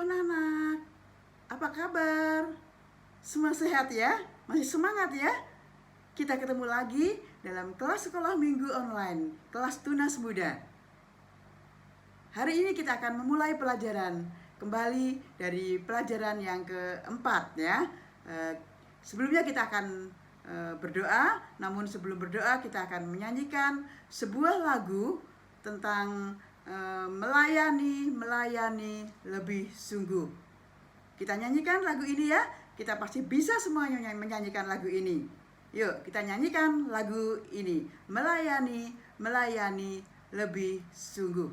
anak-anak, apa kabar? Semua sehat ya? Masih semangat ya? Kita ketemu lagi dalam kelas sekolah minggu online, kelas Tunas Muda. Hari ini kita akan memulai pelajaran kembali dari pelajaran yang keempat ya. Sebelumnya kita akan berdoa, namun sebelum berdoa kita akan menyanyikan sebuah lagu tentang melayani lebih sungguh. Kita nyanyikan lagu ini ya. Kita pasti bisa semuanya menyanyikan lagu ini. Yuk kita nyanyikan lagu ini. Melayani lebih sungguh.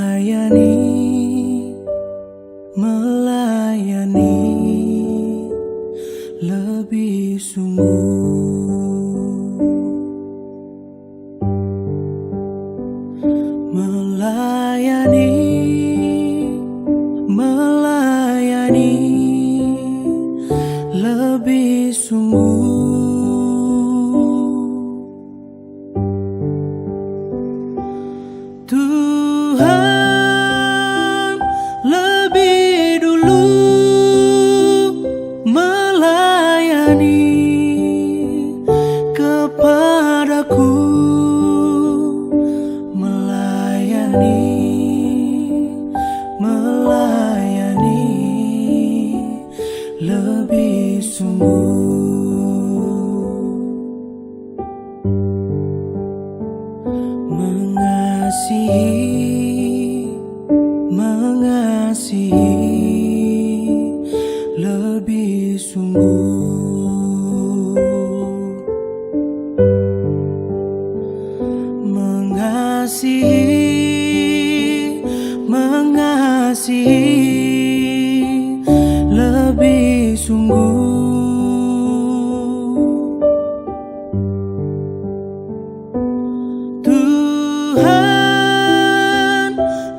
Melayani lebih sungguh, melayani lebih sungguh. Tuhan lebih dulu melayani kepadaku, melayani lebih sungguh. Mengasihi lebih sungguh, mengasihi lebih sungguh. Tuhan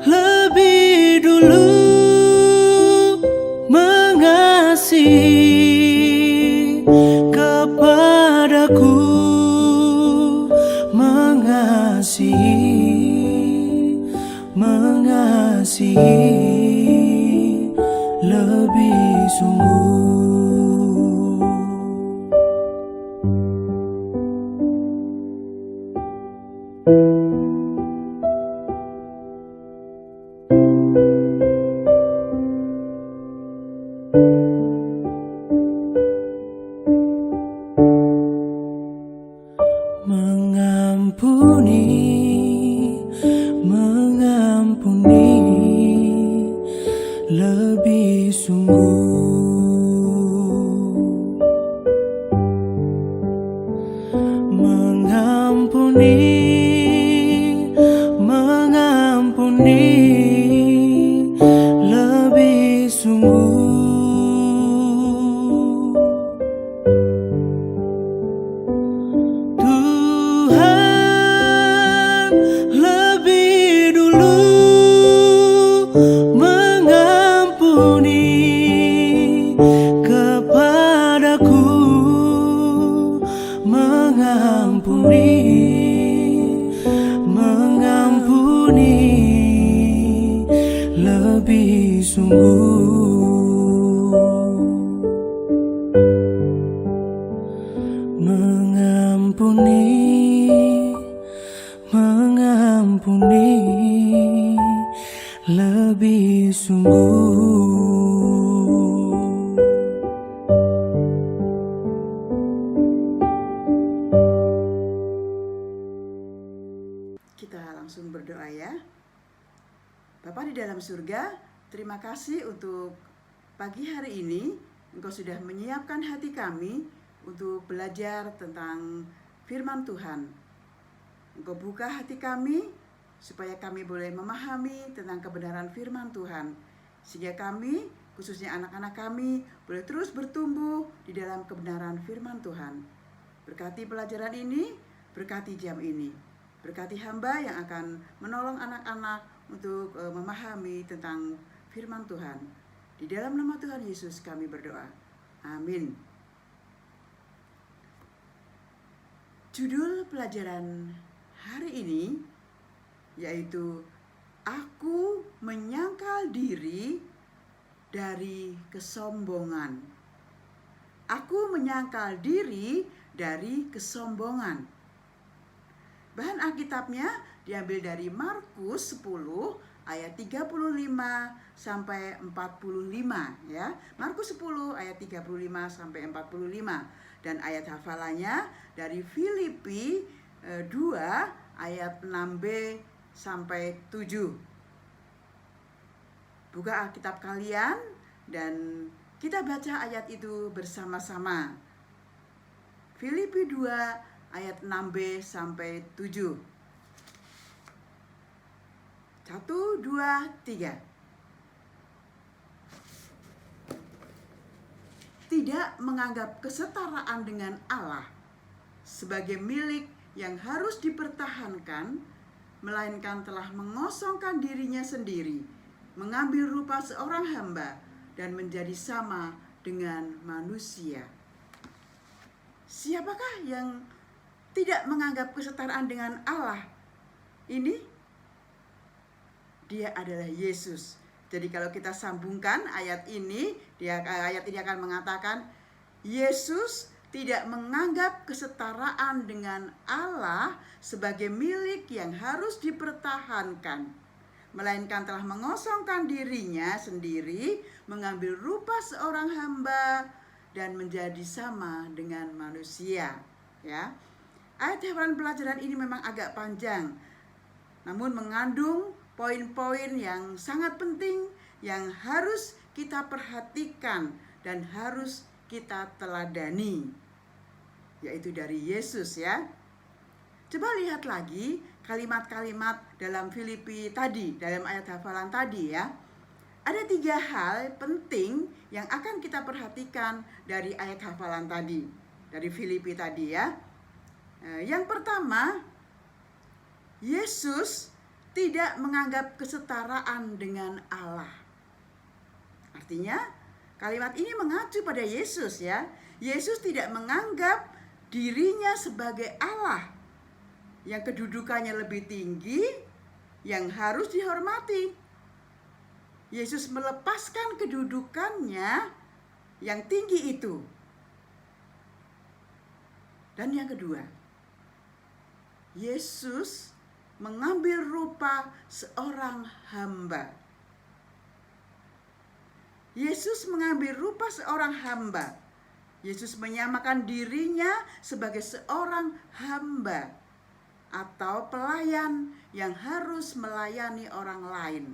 lebih dulu mengasihi kepadaku, mengasihi lebih sungguh. Mengampuni lebih sungguh, mengampuni lebih sungguh. Mengampuni lebih sungguh, mengampuni lebih sungguh. Kita langsung berdoa ya. Bapa di dalam surga, terima kasih untuk pagi hari ini. Engkau sudah menyiapkan hati kami untuk belajar tentang firman Tuhan. Engkau buka hati kami supaya kami boleh memahami tentang kebenaran firman Tuhan, sehingga kami khususnya anak-anak kami, boleh terus bertumbuh di dalam kebenaran firman Tuhan. Berkati pelajaran ini, berkati jam ini. Berkati hamba yang akan menolong anak-anak untuk memahami tentang firman Tuhan. Di dalam nama Tuhan Yesus kami berdoa. Amin. Judul pelajaran hari ini yaitu Aku menyangkal diri dari kesombongan. Aku menyangkal diri dari kesombongan. Bahan Alkitabnya diambil dari Markus 10 ayat 35 sampai 45 ya. Markus 10 ayat 35 sampai 45 dan ayat hafalannya dari Filipi 2 ayat 6b sampai 7. Buka Alkitab kalian dan kita baca ayat itu bersama-sama. Filipi 2 ayat 6b sampai 7. 1, 2, 3. Tidak menganggap kesetaraan dengan Allah sebagai milik yang harus dipertahankan, melainkan telah mengosongkan dirinya sendiri, mengambil rupa seorang hamba dan menjadi sama dengan manusia. Siapakah yang tidak menganggap kesetaraan dengan Allah? Ini dia adalah Yesus. Jadi kalau kita sambungkan ayat ini akan mengatakan Yesus tidak menganggap kesetaraan dengan Allah sebagai milik yang harus dipertahankan, melainkan telah mengosongkan dirinya sendiri, mengambil rupa seorang hamba dan menjadi sama dengan manusia. Ya, ayat hafalan pelajaran ini memang agak panjang, namun mengandung poin-poin yang sangat penting yang harus kita perhatikan dan harus kita teladani, yaitu dari Yesus ya. Coba lihat lagi kalimat-kalimat dalam Filipi tadi, dalam ayat hafalan tadi ya. Ada 3 hal penting yang akan kita perhatikan dari ayat hafalan tadi, dari Filipi tadi ya. Yang pertama, Yesus tidak menganggap kesetaraan dengan Allah. Artinya, kalimat ini mengacu pada Yesus ya. Yesus tidak menganggap dirinya sebagai Allah yang kedudukannya lebih tinggi, yang harus dihormati. Yesus melepaskan kedudukannya yang tinggi itu. Dan yang kedua, Yesus mengambil rupa seorang hamba. Yesus mengambil rupa seorang hamba. Yesus menyamakan dirinya sebagai seorang hamba atau pelayan yang harus melayani orang lain.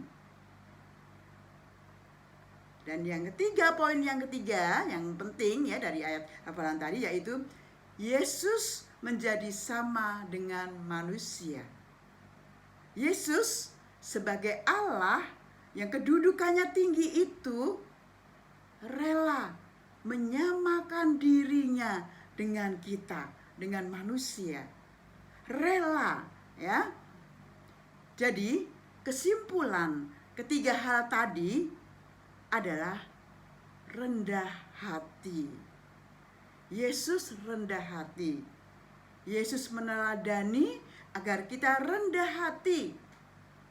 Dan yang ketiga, poin yang ketiga yang penting ya dari ayat hafalan tadi, yaitu Yesus menjadi sama dengan manusia. Yesus sebagai Allah yang kedudukannya tinggi itu rela menyamakan dirinya dengan kita, dengan manusia. Rela ya. Jadi kesimpulan ketiga hal tadi adalah rendah hati. Yesus rendah hati. Yesus meneladani agar kita rendah hati,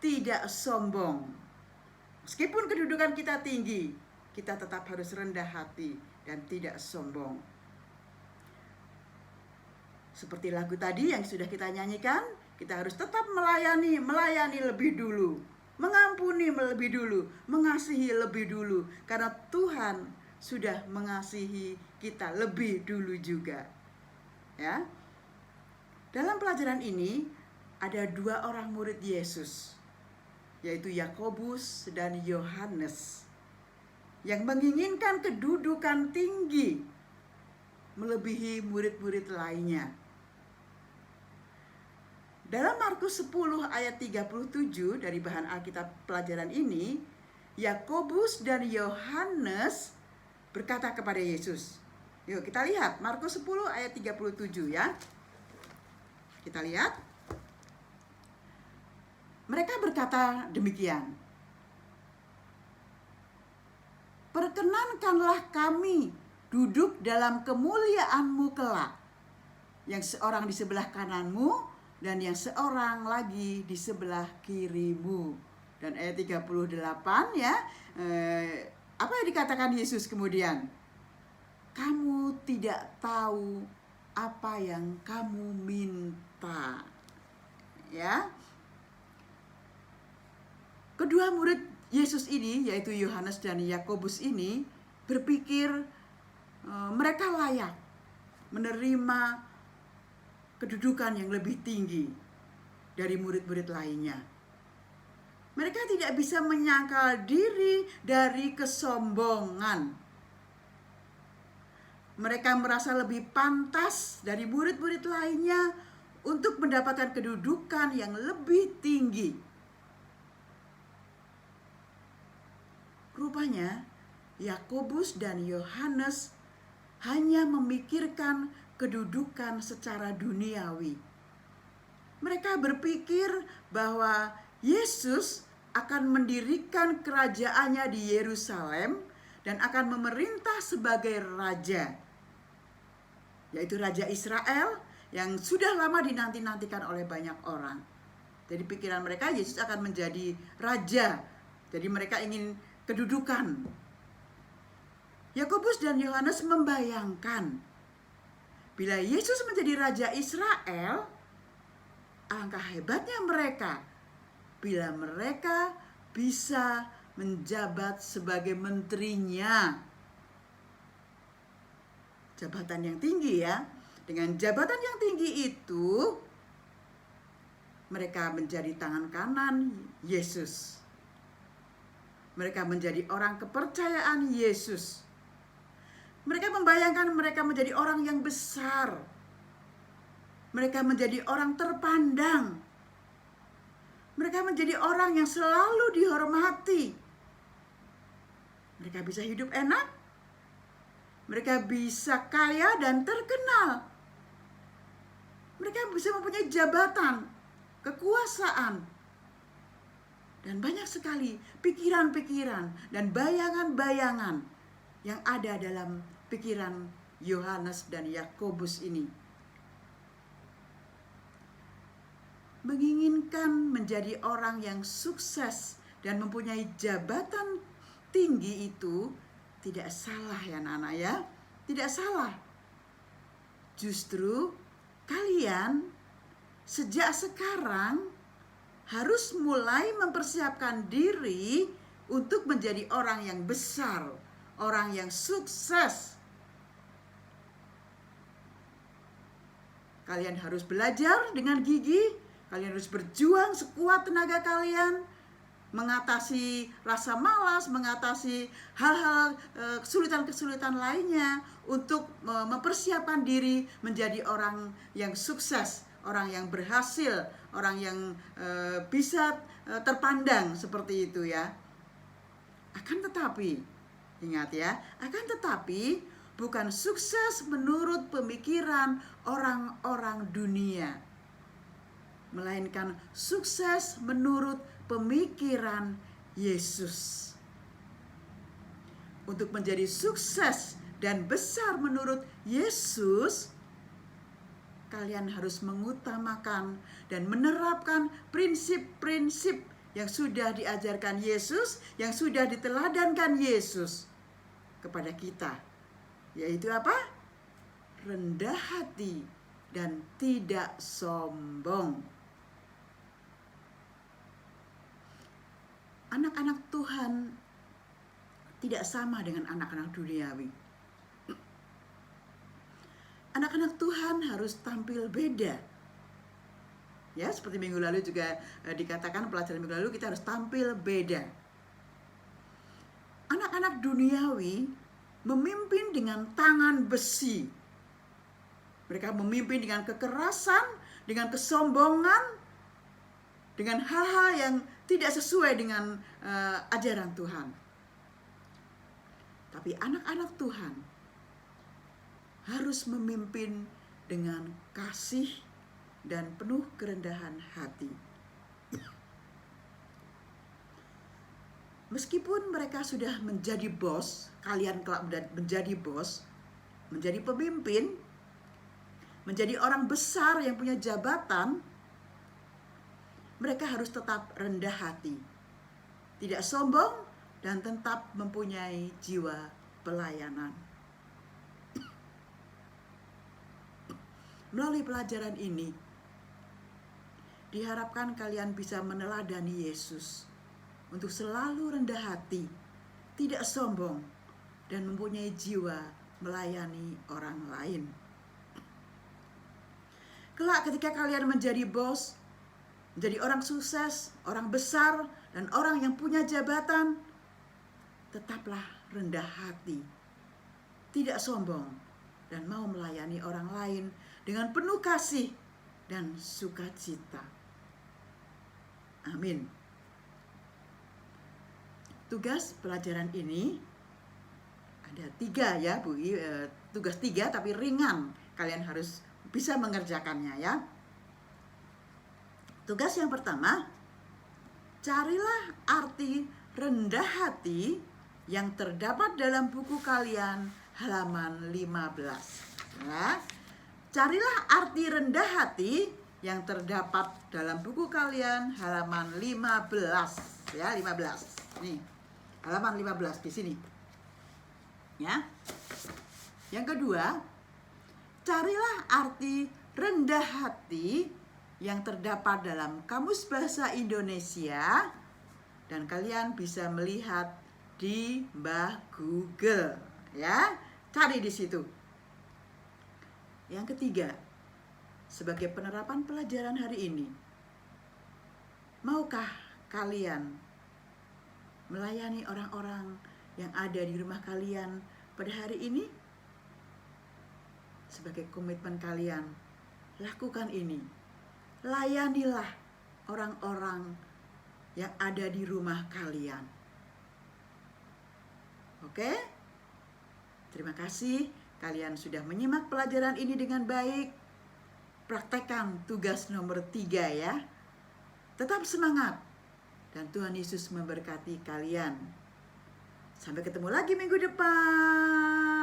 tidak sombong. Meskipun kedudukan kita tinggi, kita tetap harus rendah hati dan tidak sombong. Seperti lagu tadi yang sudah kita nyanyikan, kita harus tetap melayani lebih dulu, mengampuni lebih dulu, mengasihi lebih dulu, karena Tuhan sudah mengasihi kita lebih dulu juga. Ya. Dalam pelajaran ini ada 2 orang murid Yesus, yaitu Yakobus dan Yohanes, yang menginginkan kedudukan tinggi melebihi murid-murid lainnya. Dalam Markus 10 ayat 37 dari bahan Alkitab pelajaran ini Yakobus dan Yohanes berkata kepada Yesus. Yuk kita lihat Markus 10 ayat 37 ya. Kita lihat. Mereka berkata demikian. Perkenankanlah kami duduk dalam kemuliaan-Mu kelak. Yang seorang di sebelah kananmu dan yang seorang lagi di sebelah kirimu. Dan ayat 38 ya. Apa yang dikatakan Yesus kemudian? Kamu tidak tahu apa yang kamu minta. Ya. Kedua murid Yesus ini, yaitu Yohanes dan Yakobus ini, berpikir mereka layak menerima kedudukan yang lebih tinggi dari murid-murid lainnya. Mereka tidak bisa menyangkal diri dari kesombongan. Mereka merasa lebih pantas dari murid-murid lainnya untuk mendapatkan kedudukan yang lebih tinggi. Rupanya, Yakobus dan Yohanes hanya memikirkan kedudukan secara duniawi. Mereka berpikir bahwa Yesus akan mendirikan kerajaannya di Yerusalem dan akan memerintah sebagai raja, yaitu Raja Israel yang sudah lama dinanti-nantikan oleh banyak orang. Jadi pikiran mereka Yesus akan menjadi raja. Jadi mereka ingin kedudukan. Yakobus dan Yohanes membayangkan bila Yesus menjadi Raja Israel, alangkah hebatnya mereka bila mereka bisa menjabat sebagai menterinya. Jabatan yang tinggi ya. Dengan jabatan yang tinggi itu, mereka menjadi tangan kanan Yesus. Mereka menjadi orang kepercayaan Yesus. Mereka membayangkan mereka menjadi orang yang besar. Mereka menjadi orang terpandang. Mereka menjadi orang yang selalu dihormati. Mereka bisa hidup enak. Mereka bisa kaya dan terkenal. Mereka bisa mempunyai jabatan, kekuasaan. Dan banyak sekali pikiran-pikiran dan bayangan-bayangan yang ada dalam pikiran Yohanes dan Yakobus ini. Menginginkan menjadi orang yang sukses dan mempunyai jabatan tinggi itu tidak salah ya anak-anak ya. Tidak salah. Justru kalian sejak sekarang harus mulai mempersiapkan diri untuk menjadi orang yang besar, orang yang sukses. Kalian harus belajar dengan gigih, kalian harus berjuang sekuat tenaga kalian, mengatasi rasa malas, mengatasi hal-hal kesulitan-kesulitan lainnya untuk mempersiapkan diri menjadi orang yang sukses, orang yang berhasil, orang yang bisa terpandang seperti itu ya. Akan tetapi, ingat ya, akan tetapi bukan sukses menurut pemikiran orang-orang dunia, melainkan sukses menurut pemikiran Yesus. Untuk menjadi sukses dan besar menurut Yesus, kalian harus mengutamakan dan menerapkan prinsip-prinsip yang sudah diajarkan Yesus, yang sudah diteladankan Yesus kepada kita. Yaitu apa? Rendah hati dan tidak sombong. Anak-anak Tuhan tidak sama dengan anak-anak duniawi. Anak-anak Tuhan harus tampil beda. Ya, seperti minggu lalu juga dikatakan pelajaran minggu lalu kita harus tampil beda. Anak-anak duniawi memimpin dengan tangan besi. Mereka memimpin dengan kekerasan, dengan kesombongan, dengan hal-hal yang tidak sesuai dengan ajaran Tuhan. Tapi anak-anak Tuhan harus memimpin dengan kasih dan penuh kerendahan hati. Meskipun mereka sudah menjadi bos, kalian kelak menjadi bos, menjadi pemimpin, menjadi orang besar yang punya jabatan, mereka harus tetap rendah hati, tidak sombong, dan tetap mempunyai jiwa pelayanan. Melalui pelajaran ini, diharapkan kalian bisa meneladani Yesus untuk selalu rendah hati, tidak sombong, dan mempunyai jiwa melayani orang lain. Kelak ketika kalian menjadi bos, menjadi orang sukses, orang besar, dan orang yang punya jabatan, tetaplah rendah hati, tidak sombong, dan mau melayani orang lain dengan penuh kasih dan sukacita. Amin. Tugas pelajaran ini ada 3 ya Bu, tugas 3 tapi ringan, kalian harus bisa mengerjakannya ya. Tugas yang pertama, carilah arti rendah hati yang terdapat dalam buku kalian halaman 15 ya. Carilah arti rendah hati yang terdapat dalam buku kalian halaman 15 ya, 15 nih, halaman 15 di sini ya. Yang kedua, carilah arti rendah hati yang terdapat dalam Kamus Bahasa Indonesia, dan kalian bisa melihat di Mbah Google ya, cari di situ. Yang ketiga, sebagai penerapan pelajaran hari ini, maukah kalian melayani orang-orang yang ada di rumah kalian pada hari ini? Sebagai komitmen kalian, lakukan ini. Layanilah orang-orang yang ada di rumah kalian. Oke? Terima kasih kalian sudah menyimak pelajaran ini dengan baik. Praktekkan tugas nomor 3 ya. Tetap semangat dan Tuhan Yesus memberkati kalian. Sampai ketemu lagi minggu depan.